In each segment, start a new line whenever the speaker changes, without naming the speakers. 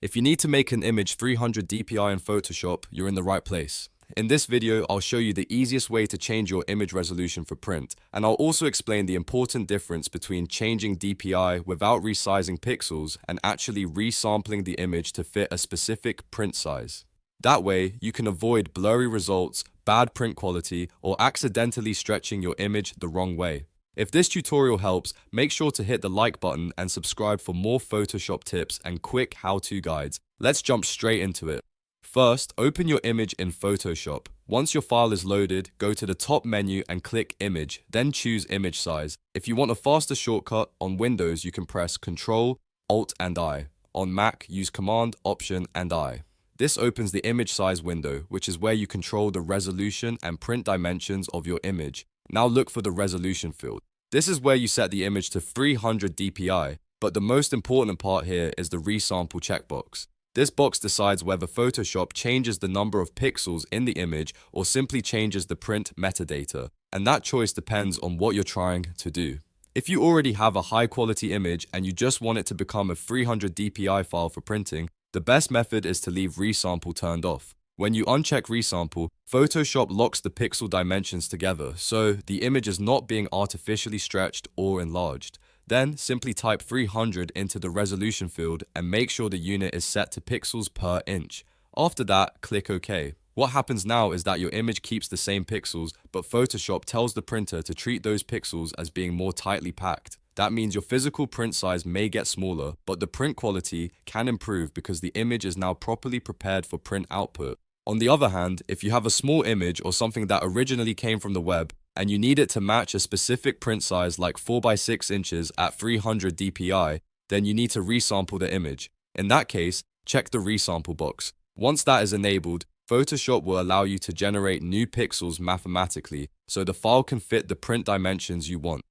If you need to make an image 300 DPI in Photoshop, you're in the right place. In this video, I'll show you the easiest way to change your image resolution for print, and I'll also explain the important difference between changing DPI without resizing pixels and actually resampling the image to fit a specific print size. That way, you can avoid blurry results, bad print quality, or accidentally stretching your image the wrong way. If this tutorial helps, make sure to hit the like button and subscribe for more Photoshop tips and quick how-to guides. Let's jump straight into it. First, open your image in Photoshop. Once your file is loaded, go to the top menu and click Image, then choose Image Size. If you want a faster shortcut, on Windows you can press Ctrl, Alt and I. On Mac, use Command, Option and I. This opens the image size window, which is where you control the resolution and print dimensions of your image. Now look for the resolution field. This is where you set the image to 300 DPI, but the most important part here is the Resample checkbox. This box decides whether Photoshop changes the number of pixels in the image or simply changes the print metadata, and that choice depends on what you're trying to do. If you already have a high quality image and you just want it to become a 300 DPI file for printing, the best method is to leave Resample turned off. When you uncheck Resample, Photoshop locks the pixel dimensions together, so the image is not being artificially stretched or enlarged. Then, simply type 300 into the resolution field and make sure the unit is set to pixels per inch. After that, click OK. What happens now is that your image keeps the same pixels, but Photoshop tells the printer to treat those pixels as being more tightly packed. That means your physical print size may get smaller, but the print quality can improve because the image is now properly prepared for print output. On the other hand, if you have a small image or something that originally came from the web and you need it to match a specific print size like 4 by 6 inches at 300 DPI, then you need to resample the image. In that case, check the resample box. Once that is enabled, Photoshop will allow you to generate new pixels mathematically so the file can fit the print dimensions you want.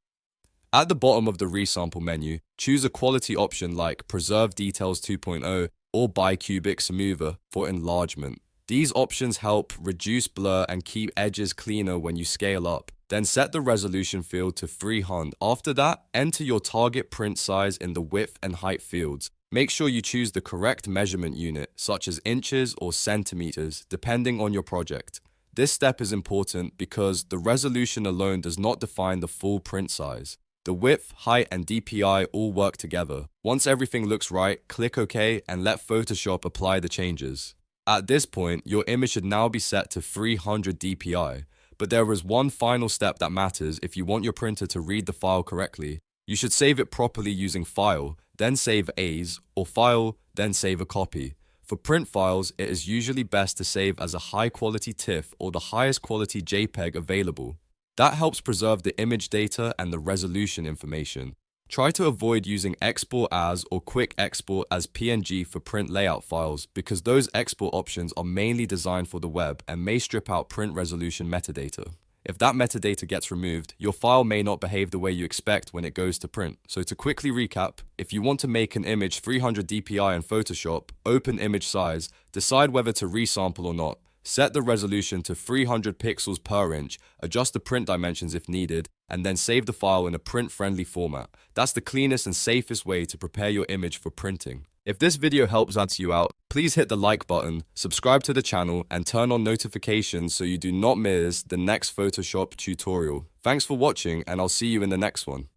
At the bottom of the resample menu, choose a quality option like Preserve Details 2.0 or Bicubic Smoother for enlargement. These options help reduce blur and keep edges cleaner when you scale up. Then set the resolution field to 300. After that, enter your target print size in the width and height fields. Make sure you choose the correct measurement unit, such as inches or centimeters, depending on your project. This step is important because the resolution alone does not define the full print size. The width, height, and DPI all work together. Once everything looks right, click OK and let Photoshop apply the changes. At this point, your image should now be set to 300 DPI, but there is one final step that matters if you want your printer to read the file correctly. You should save it properly using File, then save as, or File, then save a copy. For print files, it is usually best to save as a high-quality TIFF or the highest quality JPEG available. That helps preserve the image data and the resolution information. Try to avoid using Export As or Quick Export as PNG for print layout files because those export options are mainly designed for the web and may strip out print resolution metadata. If that metadata gets removed, your file may not behave the way you expect when it goes to print. So to quickly recap, if you want to make an image 300 DPI in Photoshop, open Image Size, decide whether to resample or not. Set the resolution to 300 pixels per inch, adjust the print dimensions if needed, and then save the file in a print-friendly format. That's the cleanest and safest way to prepare your image for printing. If this video helps you out, please hit the like button, subscribe to the channel, and turn on notifications so you do not miss the next Photoshop tutorial. Thanks for watching, and I'll see you in the next one.